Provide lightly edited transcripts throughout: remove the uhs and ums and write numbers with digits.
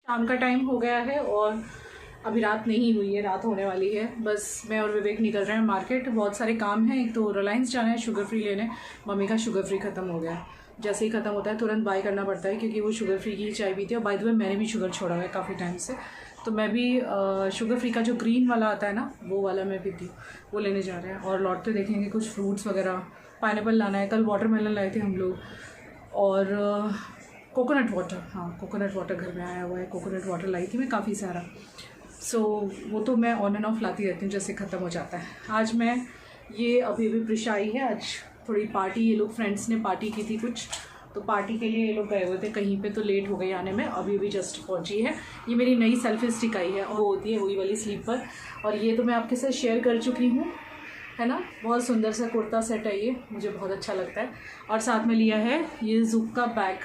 शाम का टाइम हो गया है और अभी रात नहीं हुई है, रात होने वाली है। बस मैं और विवेक निकल रहे हैं मार्केट। बहुत सारे काम हैं। एक तो रिलायंस जाना है शुगर फ्री लेने। मम्मी का शुगर फ्री ख़त्म हो गया है। जैसे ही ख़त्म होता है तुरंत बाय करना पड़ता है क्योंकि वो शुगर फ्री की ही चाय पीती है। और बाय द वे मैंने भी शुगर छोड़ा हुआ है काफ़ी टाइम से, तो मैं भी शुगर फ्री का जो ग्रीन वाला आता है ना, वो वाला मैं पीती हूँ, वो लेने जा रहे हैं। और लौटते देखेंगे कुछ फ्रूट्स वगैरह। पाइनएप्पल लाना है, कल वाटरमेलन लाए थे हम लोग। और कोकोनट वाटर, हाँ कोकोनट वाटर घर में आया हुआ है। कोकोनट वाटर लाई थी मैं काफ़ी सारा। सो वो तो मैं ऑन एंड ऑफ लाती रहती हूँ जैसे ख़त्म हो जाता है। आज मैं ये अभी प्रिशा आई है। आज थोड़ी पार्टी, ये लोग फ्रेंड्स ने पार्टी की थी कुछ, तो पार्टी के लिए ये लोग गए हुए थे कहीं पे, तो लेट हो गई आने में। अभी जस्ट पहुंची है। ये मेरी नई सेल्फी स्टिक आई है, वो होती है वही वाली स्लीपर। और ये तो मैं आपके साथ शेयर कर चुकी हूँ, है ना। बहुत सुंदर सा कुर्ता सेट है ये, मुझे बहुत अच्छा लगता है। और साथ में लिया है ये ज़ुक का बैग,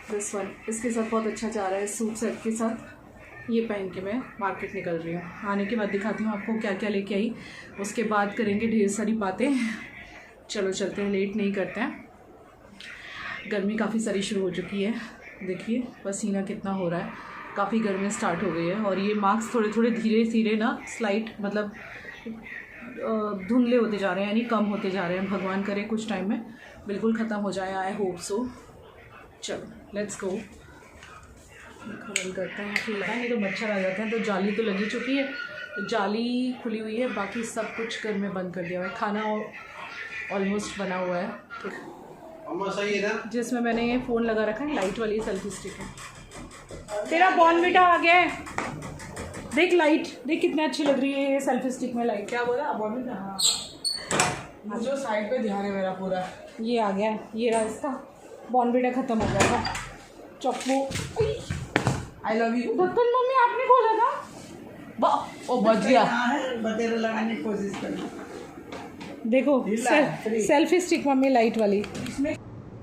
दिस वन। इसके साथ बहुत अच्छा जा रहा है सूट सेट के साथ। ये पहन के मैं मार्केट निकल रही हूँ। आने के बाद दिखाती हूँ आपको क्या क्या लेके आई, उसके बाद करेंगे ढेर सारी बातें। चलो चलते हैं, लेट नहीं करते हैं। गर्मी काफ़ी सारी शुरू हो चुकी है, देखिए पसीना कितना हो रहा है, काफ़ी गर्मी स्टार्ट हो गई है। और ये मार्क्स थोड़े थोड़े धीरे धीरे ना स्लाइट मतलब धुंधले होते जा रहे हैं, यानी कम होते जा रहे हैं। भगवान करे कुछ टाइम में बिल्कुल ख़त्म हो जाए, आई होप सो। चलो लेट्स गो, बंद करते हैं। फिर लगा नहीं तो मच्छर आ जाते हैं। तो जाली तो लगी चुकी है, तो जाली खुली हुई है, बाकी सब कुछ घर में बंद कर दिया हुआ है। खाना ऑलमोस्ट बना हुआ है, सही है ना, जिसमें मैंने ये फ़ोन लगा रखा है। लाइट वाली सेल्फी स्टिक है। तेरा बॉर्नविटा आ गया है, देख लाइट, देख कितनी अच्छी लग रही है ये सेल्फी स्टिक में लाइट। क्या बोला बॉर्नविटा? हाँ, मुझे साइड पे ध्यान है मेरा पूरा। ये आ गया, ये रहा इसका बॉर्नविटा। ख़त्म हो गया था चप्पू। I love you. ढक्कन मम्मी आपने खोला था, ओ बच गया। बतेरे लगाने की कोशिश करना। देखो सेल्फी स्टिक मम्मी लाइट वाली।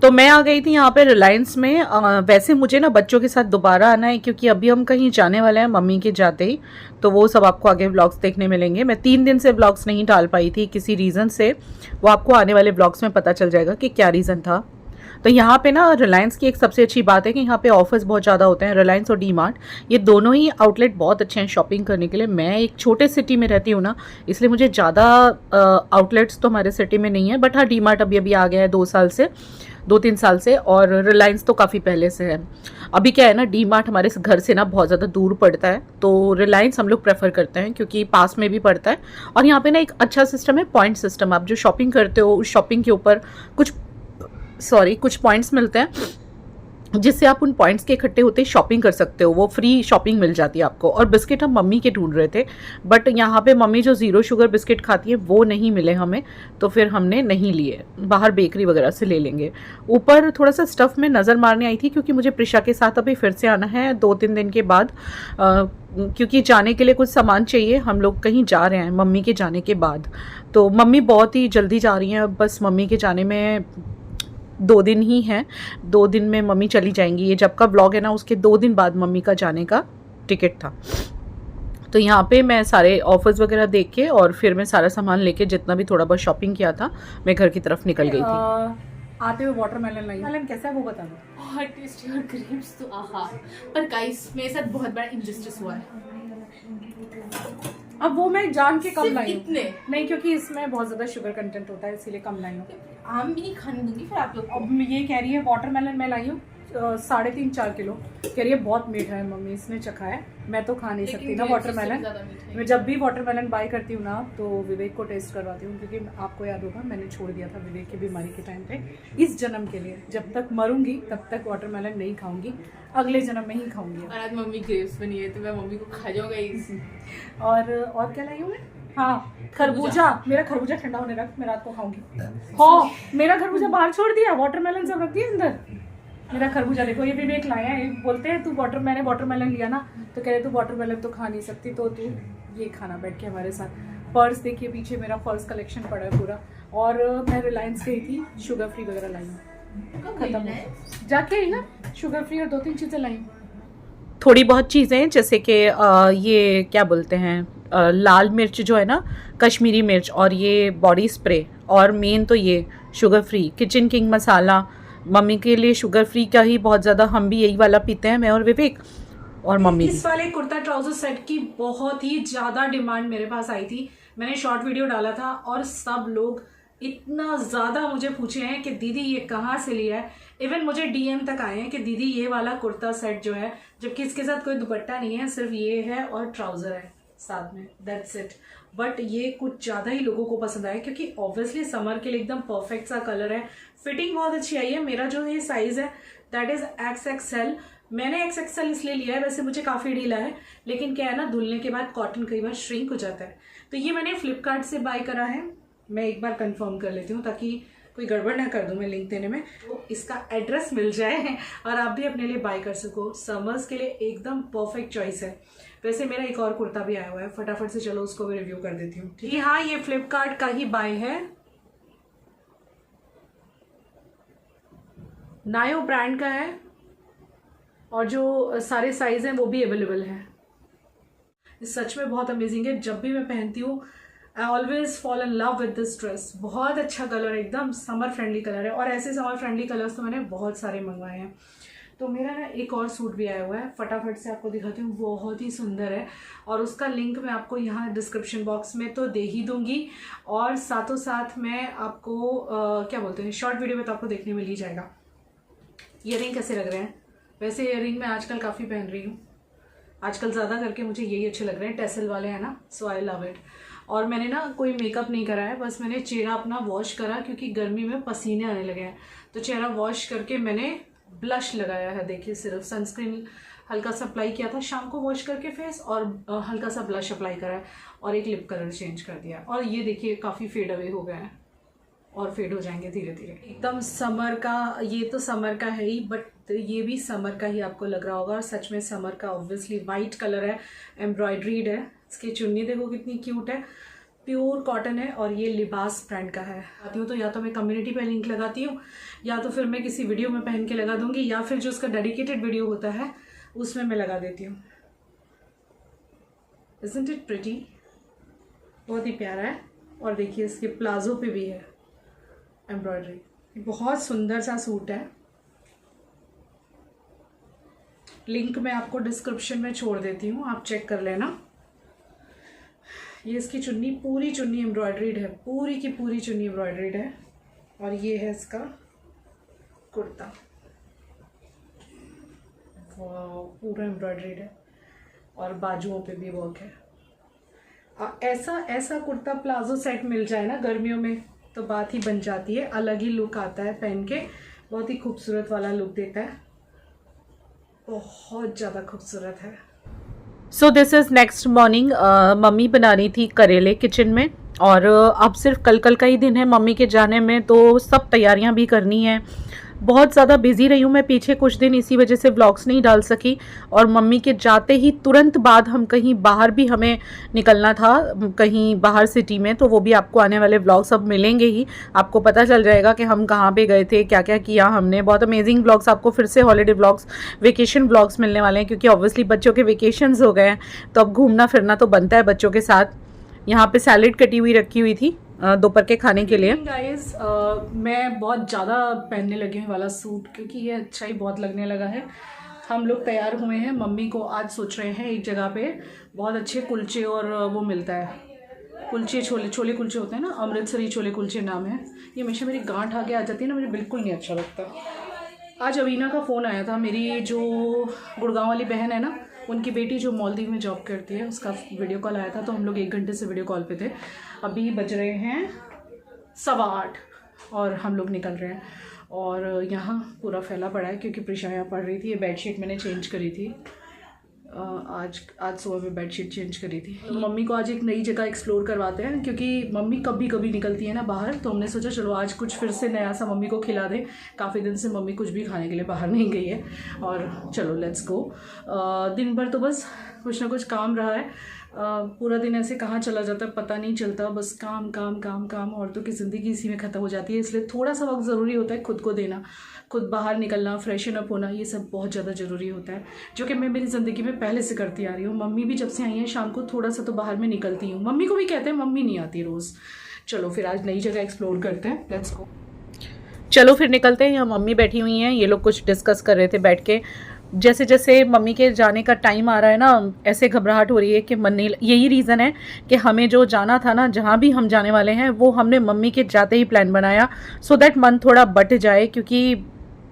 तो मैं आ गई थी यहाँ पे रिलायंस में। वैसे मुझे ना बच्चों के साथ दोबारा आना है क्योंकि अभी हम कहीं जाने वाले हैं मम्मी के जाते ही, तो वो सब आपको आगे व्लॉग्स देखने मिलेंगे। मैं 3 दिन से व्लॉग्स नहीं डाल पाई थी किसी रीज़न से, वो आपको आने वाले व्लॉग्स में पता चल जाएगा कि क्या रीज़न था। तो यहाँ पे ना रिलायंस की एक सबसे अच्छी बात है कि यहाँ पे ऑफर्स बहुत ज़्यादा होते हैं। रिलायंस और डी मार्ट, ये दोनों ही आउटलेट बहुत अच्छे हैं शॉपिंग करने के लिए। मैं एक छोटे सिटी में रहती हूँ ना, इसलिए मुझे ज़्यादा आउटलेट्स तो हमारे सिटी में नहीं है। बट हाँ, डी मार्ट अभी आ गया है 2-3 साल से, और रिलायंस तो काफ़ी पहले से है। अभी क्या है ना, डी मार्ट हमारे घर से ना बहुत ज़्यादा दूर पड़ता है, तो रिलायंस हम लोग प्रेफर करते हैं क्योंकि पास में भी पड़ता है। और यहाँ पे ना एक अच्छा सिस्टम है, पॉइंट सिस्टम। आप जो शॉपिंग करते हो उस शॉपिंग के ऊपर कुछ पॉइंट्स मिलते हैं, जिससे आप उन पॉइंट्स के इकट्ठे होते शॉपिंग कर सकते हो। वो फ्री शॉपिंग मिल जाती है आपको। और बिस्किट हम मम्मी के ढूंढ रहे थे, बट यहाँ पे मम्मी जो 0 शुगर बिस्किट खाती है वो नहीं मिले हमें, तो फिर हमने नहीं लिए। बाहर बेकरी वगैरह से ले लेंगे। ऊपर थोड़ा सा स्टफ़ में नज़र मारने आई थी क्योंकि मुझे प्रिशा के साथ अभी फिर से आना है 2-3 दिन के बाद, क्योंकि जाने के लिए कुछ सामान चाहिए। हम लोग कहीं जा रहे हैं मम्मी के जाने के बाद, तो मम्मी बहुत ही जल्दी जा रही हैं। बस मम्मी के जाने में 2 दिन ही हैं, 2 दिन में मम्मी चली जाएंगी। ये जब का व्लॉग है ना, उसके 2 दिन बाद मम्मी का जाने का टिकट था। तो यहाँ पे मैं सारे ऑफर्स वगैरह देख के और फिर मैं सारा सामान लेके जितना भी थोड़ा बहुत शॉपिंग किया था, मैं घर की तरफ निकल गई थी। आते हुए वाटरमेलन लाई। मेलन कैसा है वो बता दो। बहुत टेस्टी और ग्रेप्स तो आहा। पर गाइस मेरे साथ बहुत बड़ा इंजस्टिस हुआ है। अब वो मैं जान के कम सिर्फ लाई हूँ। इतने नहीं, क्योंकि इसमें बहुत ज़्यादा शुगर कंटेंट होता है, इसीलिए कम लाई हूँ। आम भी नहीं खाने दूंगी फिर आप लोग को। अब ये कह रही है वाटरमेलन मैं लाई हूँ 3.5-4 किलो। कह रही है बहुत मीठा है मम्मी, इसने चखा है, मैं तो खा नहीं सकती ना वाटरमेलन। मैं जब भी वाटरमेलन बाय करती हूँ ना, तो विवेक को टेस्ट करवाती हूँ, क्योंकि आपको याद होगा मैंने छोड़ दिया था विवेक की बीमारी के टाइम पे। इस जन्म के लिए जब तक मरूंगी तब तक वाटरमेलन नहीं खाऊंगी, अगले जन्म में ही खाऊंगी। और आज मम्मी ग्रेप्स बनी है तो मैं मम्मी को खा जाऊंगा इसी। और क्या लाई हूँ मैं? हाँ, खरबूजा। मेरा खरबूजा ठंडा होने रख, मैं रात को खाऊंगी। हाँ, मेरा खरबूजा बाहर छोड़ दिया, वाटरमेलन सब रख दिया अंदर। मेरा खरबूजा देखो, ये विवेक लाया है। बोलते हैं तू मैंने वाटरमेलन लिया ना, तो कह रहे तू वाटरमेलन तो खा नहीं सकती, तो तू ये खाना बैठ के हमारे साथ। पर्स देखिए पीछे, मेरा पर्स कलेक्शन पड़ा है पूरा। और मैं रिलायंस गई थी, शुगर फ्री वगैरह लाई हूँ, खत्म जाके ही ना, शुगर फ्री और 2-3 चीज़ें लाई हूँ। थोड़ी बहुत चीज़ें, जैसे कि ये क्या बोलते हैं, लाल मिर्च जो है ना, कश्मीरी मिर्च, और ये बॉडी स्प्रे, और मेन तो ये शुगर फ्री किचन किंग मसाला। मम्मी के लिए शुगर फ्री का ही बहुत ज़्यादा, हम भी यही वाला पीते हैं, मैं और विवेक। और मम्मी इस वाले कुर्ता ट्राउजर सेट की बहुत ही ज़्यादा डिमांड मेरे पास आई थी। मैंने शॉर्ट वीडियो डाला था और सब लोग इतना ज़्यादा मुझे पूछे हैं कि दीदी ये कहाँ से लिया है। इवन मुझे डीएम तक आए हैं कि दीदी ये वाला कुर्ता सेट जो है, जबकि इसके साथ कोई दुपट्टा नहीं है, सिर्फ ये है और ट्राउज़र है साथ में, दैट्स इट। बट ये कुछ ज़्यादा ही लोगों को पसंद आया क्योंकि ऑब्वियसली समर के लिए एकदम परफेक्ट सा कलर है। फिटिंग बहुत अच्छी आई है। मेरा जो ये साइज़ है दैट इज़ XXL। मैंने XXL इसलिए लिया है, वैसे मुझे काफ़ी ढीला है, लेकिन क्या है ना, धुलने के बाद कॉटन कई बार श्रिंक हो जाता है। तो ये मैंने फ्लिपकार्ट से बाय करा है। मैं एक बार कंफर्म कर लेती हूँ ताकि कोई गड़बड़ ना कर दूँ मैं लिंक देने में, तो इसका एड्रेस मिल जाए और आप भी अपने लिए बाय कर सको। समर्स के लिए एकदम परफेक्ट चॉइस है। वैसे मेरा एक और कुर्ता भी आया हुआ है, फटाफट से चलो उसको भी रिव्यू कर देती हूँ। ठीक है, हाँ, ये फ्लिपकार्ट का ही बाय है। नायो ब्रांड का है और जो सारे साइज हैं वो भी अवेलेबल है। सच में बहुत अमेजिंग है। जब भी मैं पहनती हूँ I always fall in love with this dress. बहुत अच्छा कलर है, एकदम समर फ्रेंडली कलर है, और ऐसे समर फ्रेंडली कलर्स तो मैंने बहुत सारे मंगवाए हैं। तो मेरा ना एक और सूट भी आया हुआ है, फटाफट से आपको दिखाती हूँ। बहुत ही सुंदर है और उसका लिंक मैं आपको यहाँ डिस्क्रिप्शन बॉक्स में तो दे ही दूँगी, और साथों साथ मैं आपको क्या बोलते हैं, शॉर्ट वीडियो में तो आपको देखने मिल ही जाएगा। ईयरिंग कैसे लग रहे हैं? वैसे ईयरिंग मैं आजकल काफ़ी पहन रही हूँ, आजकल ज़्यादा करके मुझे यही अच्छे लग रहे हैं, टेसल वाले हैं ना, सो आई लव इट। और मैंने ना कोई मेकअप नहीं करा है, बस मैंने चेहरा अपना वॉश करा क्योंकि गर्मी में पसीने आने लगे हैं, तो चेहरा वॉश करके मैंने ब्लश लगाया है। देखिए, सिर्फ सनस्क्रीन हल्का सा अप्लाई किया था शाम को वॉश करके फेस, और हल्का सा ब्लश अप्लाई करा है और एक लिप कलर चेंज कर दिया। और ये देखिए काफ़ी फेड अवे हो गए हैं और फेड हो जाएंगे धीरे धीरे। एकदम समर का, ये तो समर का है ही, बट ये भी समर का ही आपको लग रहा होगा, और सच में समर का। ऑब्वियसली वाइट कलर है, एम्ब्रॉयड्रीड है, इसकी चुन्नी देखो कितनी क्यूट है, प्योर कॉटन है, और ये लिबास ब्रांड का है। आती हूँ तो या तो मैं कम्युनिटी पे लिंक लगाती हूँ, या तो फिर मैं किसी वीडियो में पहन के लगा दूंगी, या फिर जो उसका डेडिकेटेड वीडियो होता है उसमें मैं लगा देती हूँ। Isn't it pretty? बहुत ही प्यारा है। और देखिए इसके प्लाजो पे भी है एम्ब्रॉयडरी। बहुत सुंदर सा सूट है। लिंक मैं आपको डिस्क्रिप्शन में छोड़ देती हूँ, आप चेक कर लेना। ये इसकी चुन्नी, पूरी चुन्नी एम्ब्रॉयडरीड है, पूरी की पूरी चुन्नी एम्ब्रॉयडरीड है, और ये है इसका कुर्ता, पूरा एम्ब्रॉयडरीड है, और बाजुओं पे भी वर्क है। ऐसा कुर्ता प्लाजो सेट मिल जाए ना गर्मियों में तो बात ही बन जाती है। अलग ही लुक आता है पहन के, बहुत ही खूबसूरत वाला लुक देता है, बहुत ज़्यादा खूबसूरत है। So this is next morning. Mummy बना रही थी करेले किचन में, और अब सिर्फ कल का ही दिन है मम्मी के जाने में, तो सब तैयारियां भी करनी है। बहुत ज़्यादा बिजी रही हूँ मैं पीछे कुछ दिन, इसी वजह से व्लॉग्स नहीं डाल सकी। और मम्मी के जाते ही तुरंत बाद हम कहीं बाहर भी हमें निकलना था, कहीं बाहर सिटी में, तो वो भी आपको आने वाले व्लॉग्स अब मिलेंगे ही। आपको पता चल जाएगा कि हम कहाँ पे गए थे, क्या क्या किया हमने। बहुत अमेजिंग व्लॉग्स आपको फिर से, हॉलीडे व्लॉग्स, वेकेशन व्लॉग्स मिलने वाले हैं, क्योंकि ऑब्वियसली बच्चों के वेकेशंस हो गए हैं, तो अब घूमना फिरना तो बनता है बच्चों के साथ। यहाँ पे सैलेड कटी हुई रखी हुई थी दोपहर के खाने के लिए। गाइस, मैं बहुत ज़्यादा पहनने लगी हूँ वाला सूट, क्योंकि ये अच्छा ही बहुत लगने लगा है। हम लोग तैयार हुए हैं, मम्मी को आज सोच रहे हैं एक जगह पे बहुत अच्छे कुलचे और वो मिलता है, कुलचे छोले कुलचे होते हैं ना, अमृतसरी छोले कुलचे नाम है। ये हमेशा मेरी गांठ आगे आ जाती है ना, मुझे बिल्कुल नहीं अच्छा लगता। आज अवीना का फ़ोन आया था, मेरी जो गुड़गांव वाली बहन है ना, उनकी बेटी जो मालदीव में जॉब करती है, उसका वीडियो कॉल आया था, तो हम लोग 1 घंटे से वीडियो कॉल पे थे। अभी बज रहे हैं 8:15 और हम लोग निकल रहे हैं। और यहाँ पूरा फैला पड़ा है क्योंकि प्रिशा यहाँ पढ़ रही थी। ये बेडशीट मैंने चेंज करी थी, आज सुबह में बेडशीट चेंज करी थी। मम्मी को आज एक नई जगह एक्सप्लोर करवाते हैं, क्योंकि मम्मी कभी कभी निकलती है ना बाहर, तो हमने सोचा चलो आज कुछ फिर से नया सा मम्मी को खिला दें। काफ़ी दिन से मम्मी कुछ भी खाने के लिए बाहर नहीं गई है, और चलो लेट्स गो। दिन भर तो बस कुछ ना कुछ काम रहा है, पूरा दिन ऐसे कहाँ चला जाता है पता नहीं चलता, बस काम काम काम काम। औरतों की ज़िंदगी इसी में ख़त्म हो जाती है, इसलिए थोड़ा सा वक्त ज़रूरी होता है खुद को देना, खुद बाहर निकलना, फ्रेशन अप होना, ये सब बहुत ज़्यादा ज़रूरी होता है, जो कि मैं मेरी ज़िंदगी में पहले से करती आ रही हूँ। मम्मी भी जब से आई हैं शाम को थोड़ा सा तो बाहर में निकलती हूँ। मम्मी को भी कहते हैं, मम्मी नहीं आती रोज़। चलो फिर आज नई जगह एक्सप्लोर करते हैं, लेट्स गो। चलो फिर निकलते हैं। यहाँ मम्मी बैठी हुई हैं, ये लोग कुछ डिस्कस कर रहे थे बैठ के। जैसे जैसे मम्मी के जाने का टाइम आ रहा है ना, ऐसे घबराहट हो रही है कि मन नहीं। यही रीज़न है कि हमें जो जाना था ना, जहाँ भी हम जाने वाले हैं, वो हमने मम्मी के जाते ही प्लान बनाया, सो दैट मन थोड़ा बट जाए, क्योंकि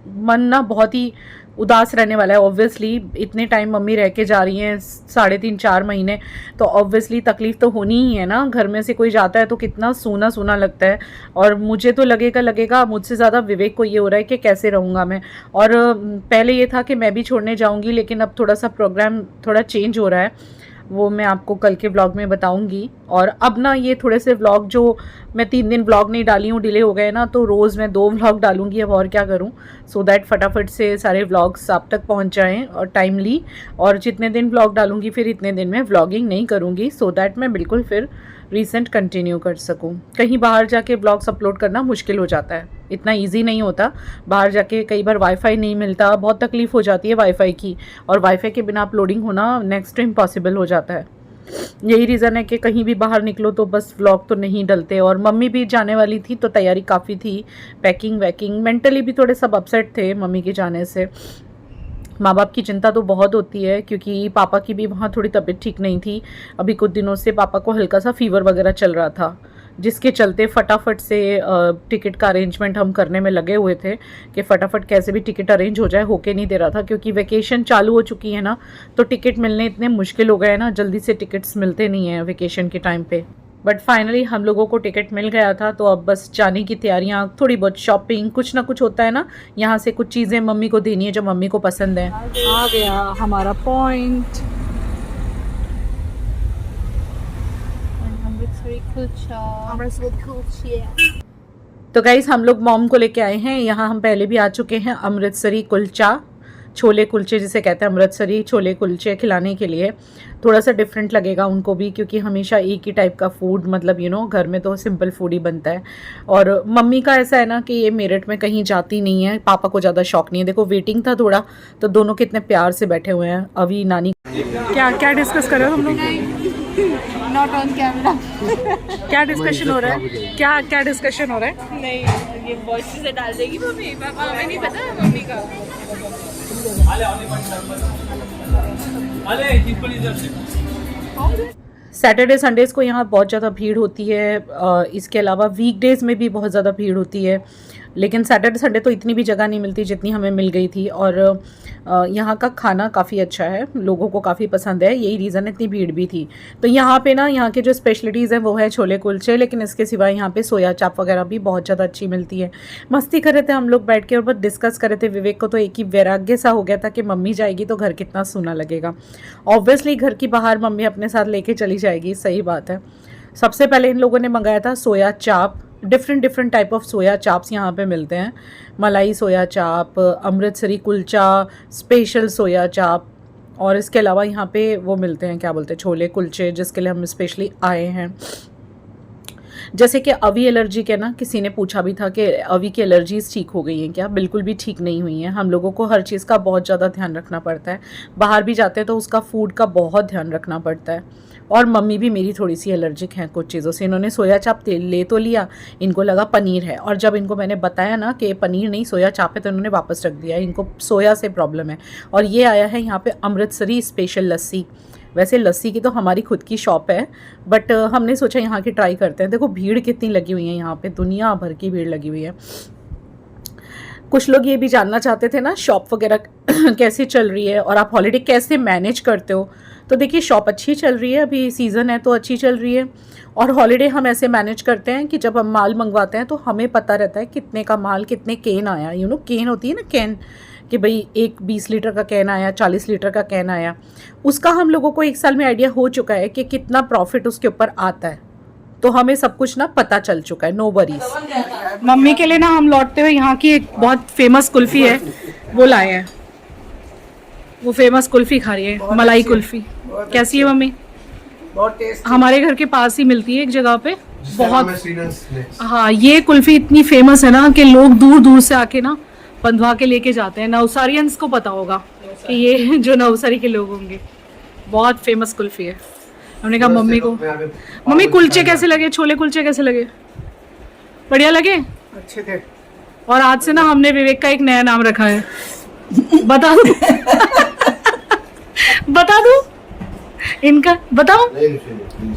मन ना बहुत ही उदास रहने वाला है। ऑब्वियसली इतने टाइम मम्मी रह के जा रही हैं, 3.5-4 महीने, तो ऑब्वियसली तकलीफ़ तो होनी ही है ना। घर में से कोई जाता है तो कितना सूना सूना लगता है, और मुझे तो लगेगा मुझसे ज़्यादा विवेक को ये हो रहा है कि कैसे रहूँगा मैं। और पहले ये था कि मैं भी छोड़ने जाऊँगी, लेकिन अब थोड़ा सा प्रोग्राम थोड़ा चेंज हो रहा है, वो मैं आपको कल के व्लॉग में बताऊंगी। और अब ना ये थोड़े से व्लॉग जो मैं 3 दिन व्लॉग नहीं डाली हूँ, डिले हो गए ना, तो रोज़ मैं 2 व्लॉग डालूंगी अब, और क्या करूँ, सो दैट फटाफट से सारे व्लॉग्स आप तक पहुँच जाएँ और टाइमली। और जितने दिन व्लॉग डालूंगी फिर इतने दिन में व्लॉगिंग नहीं करूँगी, सो दैट मैं बिल्कुल फिर रिसेंट कंटिन्यू कर सकूं। कहीं बाहर जाके ब्लॉग्स अपलोड करना मुश्किल हो जाता है, इतना इजी नहीं होता। बाहर जाके कई बार वाईफाई नहीं मिलता, बहुत तकलीफ़ हो जाती है वाईफाई की, और वाईफाई के बिना अपलोडिंग होना नेक्स्ट टू इम्पॉसिबल हो जाता है। यही रीज़न है कि कहीं भी बाहर निकलो तो बस व्लॉग तो नहीं डलते। और मम्मी भी जाने वाली थी तो तैयारी काफ़ी थी, पैकिंग वैकिंग, मेंटली भी थोड़े सब अपसेट थे मम्मी के जाने से। माँ बाप की चिंता तो बहुत होती है, क्योंकि पापा की भी वहाँ थोड़ी तबीयत ठीक नहीं थी। अभी कुछ दिनों से पापा को हल्का सा फीवर वगैरह चल रहा था, जिसके चलते फटाफट से टिकट का अरेंजमेंट हम करने में लगे हुए थे कि फटाफट कैसे भी टिकट अरेंज हो जाए। होके नहीं दे रहा था, क्योंकि वेकेशन चालू हो चुकी है ना, तो टिकट मिलने इतने मुश्किल हो गए ना, जल्दी से टिकट्स मिलते नहीं हैं वेकेशन के टाइम पे। बट फाइनली हम लोगों को टिकट मिल गया था, तो अब बस जाने की तैयारियां, थोड़ी बहुत शॉपिंग, कुछ ना कुछ होता है ना, यहाँ से कुछ चीज़ें मम्मी को देनी है जो मम्मी को पसंद है। आ गया हमारा पॉइंट। तो गाइस हम लोग मॉम को लेके आए हैं यहाँ। हम पहले भी आ चुके हैं अमृतसरी कुलचा, छोले कुलचे जिसे कहते हैं, अमृतसरी छोले कुलचे खिलाने के लिए। थोड़ा सा डिफरेंट लगेगा उनको भी, क्योंकि हमेशा एक ही टाइप का फूड, मतलब घर में तो सिंपल फूड ही बनता है। और मम्मी का ऐसा है ना कि ये मेरठ में कहीं जाती नहीं है, पापा को ज़्यादा शौक नहीं है। देखो वेटिंग था थोड़ा, तो दोनों कितने प्यार से बैठे हुए हैं। अभी नानी क्या क्या डिस्कस कर रहे हो हम लोग? Not on camera. क्या डिस्कशन हो रहा है? क्या डिस्कशन हो रहा है? नहीं, ये वॉइस से डाल देगी मम्मी, पापा हमें नहीं पता मम्मी का। सैटरडे संडेज़ को यहाँ बहुत ज़्यादा भीड़ होती है, इसके अलावा वीकडेज़ में भी बहुत ज़्यादा भीड़ होती है। लेकिन सैटरडे संडे तो इतनी भी जगह नहीं मिलती जितनी हमें मिल गई थी। और यहाँ का खाना काफ़ी अच्छा है, लोगों को काफ़ी पसंद है, यही रीज़न इतनी भीड़ भी थी। तो यहाँ पे ना, यहाँ के जो स्पेशलिटीज़ हैं वो है छोले कुलचे, लेकिन इसके सिवा यहाँ पे सोया चाप वगैरह भी बहुत ज़्यादा अच्छी मिलती है। मस्ती कर रहे थे हम लोग बैठ के और बहुत डिस्कस कर रहे थे। विवेक को तो एक ही वैराग्य सा हो गया था कि मम्मी जाएगी तो घर कितना सूना लगेगा। ऑब्वियसली घर की बाहर मम्मी अपने साथ लेके चली जाएगी, सही बात है। सबसे पहले इन लोगों ने मंगाया था सोया चाप। Different type of soya chops यहाँ पे मिलते हैं, मलाई सोया चाप, अमृतसरी कुलचा, स्पेशल सोया चाप, और इसके अलावा यहाँ पे वो मिलते हैं, क्या बोलते हैं, छोले कुलचे, जिसके लिए हम स्पेशली आए हैं। जैसे कि अवी एलर्जी के ना, किसी ने पूछा भी था कि अवी की एलर्जीज ठीक हो गई हैं क्या? बिल्कुल भी ठीक नहीं हुई हैं। हम लोगों को हर चीज़ का बहुत ज़्यादा ध्यान रखना पड़ता है, बाहर भी जाते हैं तो उसका फूड का बहुत ध्यान रखना पड़ता है। और मम्मी भी मेरी थोड़ी सी एलर्जिक हैं कुछ चीज़ों से। इन्होंने सोया चाप ले तो लिया, इनको लगा पनीर है, और जब इनको मैंने बताया ना कि पनीर नहीं सोया चाप है, तो इन्होंने वापस रख दिया। इनको सोया से प्रॉब्लम है। और ये आया है यहाँ पे अमृतसरी स्पेशल लस्सी। वैसे लस्सी की तो हमारी खुद की शॉप है, बट हमने सोचा यहाँ की ट्राई करते हैं। देखो भीड़ कितनी लगी हुई है यहाँ पे, दुनिया भर की भीड़ लगी हुई है। कुछ लोग ये भी जानना चाहते थे ना शॉप वगैरह कैसे चल रही है और आप हॉलीडे कैसे मैनेज करते हो। तो देखिए शॉप अच्छी चल रही है, अभी सीज़न है तो अच्छी चल रही है। और हॉलीडे हम ऐसे मैनेज करते हैं कि जब हम माल मंगवाते हैं तो हमें पता रहता है कितने का माल, कितने कैन आया। कैन होती है ना, कैन, कि भाई एक 20 लीटर का कैन आया, 40 लीटर का कैन आया। उसका हम लोगों को 1 साल में आइडिया हो चुका है कि कितना प्रॉफिट उसके ऊपर आता है, तो हमें सब कुछ ना पता चल चुका है। No worries. मम्मी के लिए ना हम लौटते हुए यहाँ की एक बहुत फेमस कुल्फ़ी है वो लाए हैं। वो फेमस कुल्फ़ी खा रही है, मलाई कुल्फ़ी। कैसी है मम्मी? बहुत टेस्टी। हमारे घर के पास ही मिलती है एक जगह पे, बहुत। हाँ, ये कुल्फ़ी इतनी फेमस है ना कि लोग दूर दूर से आके ना बंधवा के लेके जाते हैं। नवसारियंस को पता होगा कि ये जो नवसारी के लोग होंगे, बहुत फेमस कुल्फ़ी है। हमने कहा मम्मी को, मम्मी कुलचे कैसे लगे, छोले कुलचे कैसे लगे? बढ़िया लगे? अच्छे थे। और आज से ना हमने विवेक का एक नया नाम रखा है, बता दो बता दो इनका, बताओ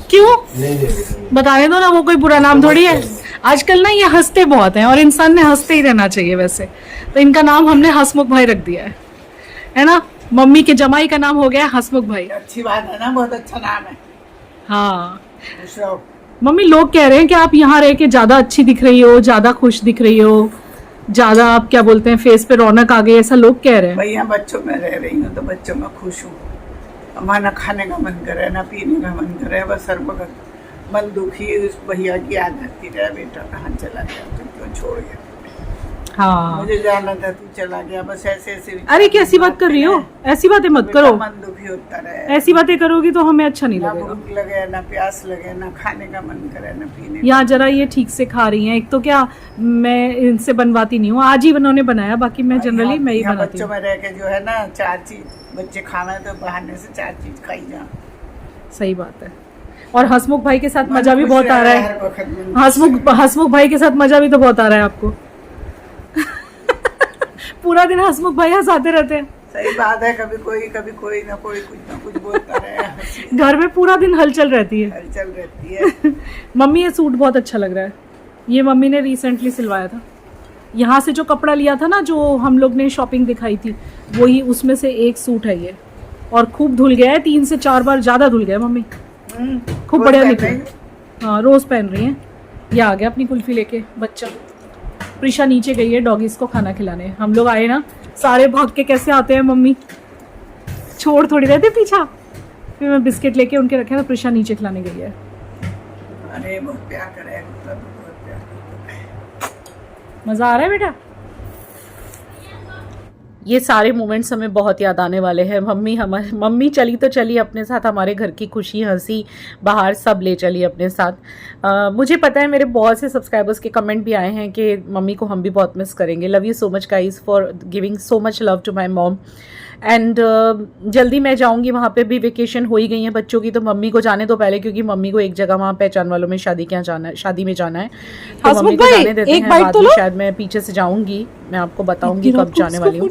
क्यों, बताने दो ना, वो कोई बुरा नाम थोड़ी है। आजकल ना ये हंसते बहुत हैं और इंसान ने हंसते ही रहना चाहिए वैसे, तो इनका नाम हमने हंसमुख भाई रख दिया है ना। मम्मी के जमाई का नाम हो गया हंसमुख भाई। अच्छी बात है ना, बहुत अच्छा नाम है। हाँ खुश रहो। मम्मी, लोग कह रहे हैं कि आप यहाँ रह के ज्यादा अच्छी दिख रही हो, ज्यादा खुश दिख रही हो, ज्यादा आप क्या बोलते हैं फेस पे रौनक आ गई, ऐसा लोग कह रहे हैं। भैया बच्चों में रह रही हूँ तो बच्चों में खुश हूँ। हमारा ना खाने का मन करे ना पीने का मन करे, बस हर वक्त मन दुखी उस भैया की याद आती रहे, बेटा कहाँ चला गया, तू क्यों छोड़ गया, हाँ मुझे जाना था तू चला गया, बस ऐसे ऐसे। अरे कैसी बात कर रही हो, ऐसी बातें मत करो, मन दुखी होता रहे। ऐसी बातें करोगी तो हमें अच्छा नहीं ना लगेगा। भूख लगे ना प्यास लगे ना खाने का मन करे ना पीने। यहाँ जरा ये ठीक से खा रही हैं, एक तो क्या मैं इनसे बनवाती नहीं हूँ, आज ही उन्होंने बनाया, बाकी मैं जनरली मैं ही बनाती बच्चों हूँ। में रह के जो है ना 4 चीज बच्चे खाना तो बहाने से 4 चीज खाई जा। सही बात है। और हंसमुख भाई के साथ मजा भी बहुत आ रहा है। हर वक्त मन हंसमुख भाई के साथ मजा भी तो बहुत आ रहा है आपको। पूरा दिन हंसमुख भाई हंसाते रहते हैं। सही बात है, कभी कोई ना कुछ बोलता रहे। घर में पूरा दिन हलचल रहती है। हलचल रहती है। मम्मी ये सूट बहुत अच्छा लग रहा है, ये मम्मी ने रिसेंटली सिलवाया था। यहाँ से जो कपड़ा लिया था ना, जो हम लोग ने शॉपिंग दिखाई थी, वही उसमें से एक सूट है ये, और खूब धुल गया है, 3 से 4 बार ज्यादा धुल गया मम्मी, खूब बढ़िया निकला। हाँ रोज पहन रही है। ये आ गया अपनी कुल्फी लेके बच्चा। प्रिशा नीचे गई है डॉगीज को खाना खिलाने। हम लोग आए ना, सारे भाग के कैसे आते हैं मम्मी, छोड़ थोड़ी रहते पीछा। फिर मैं बिस्किट लेके उनके रखे तो प्रिशा नीचे खिलाने गई है। अरे बहुत प्यार करे, बहुत प्यार करता है। मजा आ रहा है बेटा। ये सारे मोमेंट्स हमें बहुत याद आने वाले हैं। मम्मी चली तो चली अपने साथ, हमारे घर की खुशी हंसी बाहर सब ले चली अपने साथ। मुझे पता है मेरे बहुत से सब्सक्राइबर्स के कमेंट भी आए हैं कि मम्मी को हम भी बहुत मिस करेंगे। Love you so much guys for giving so much love to my mom. And जल्दी मैं जाऊंगी, वहाँ पे भी वेकेशन हो ही गई है बच्चों की, तो मम्मी को जाने दो पहले, क्योंकि मम्मी को एक जगह वहाँ पहचान वालों में शादी में जाना है, तो मम्मी को जाने देते हैं। बाद में शायद मैं पीछे से जाऊंगी, मैं आपको बताऊंगी कब जाने वाली हूँ।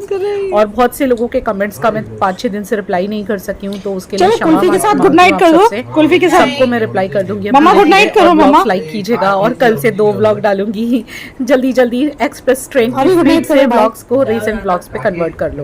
और बहुत से लोगों के कमेंट्स का मैं 5-6 दिन से रिप्लाई नहीं कर सकी हूँ, तो उसके लिए कुल्फी के साथ गुड नाइट कर दो। कुल्फी के साथ सबको मैं रिप्लाई कर दूंगी। मम्मा गुड नाइट करो मम्मा। लाइक कीजिएगा, और कल से 2 व्लॉग डालूंगी जल्दी एक्सप्रेस ट्रेन से व्लॉग्स को रीसेंट व्लॉग्स पे कन्वर्ट कर लो।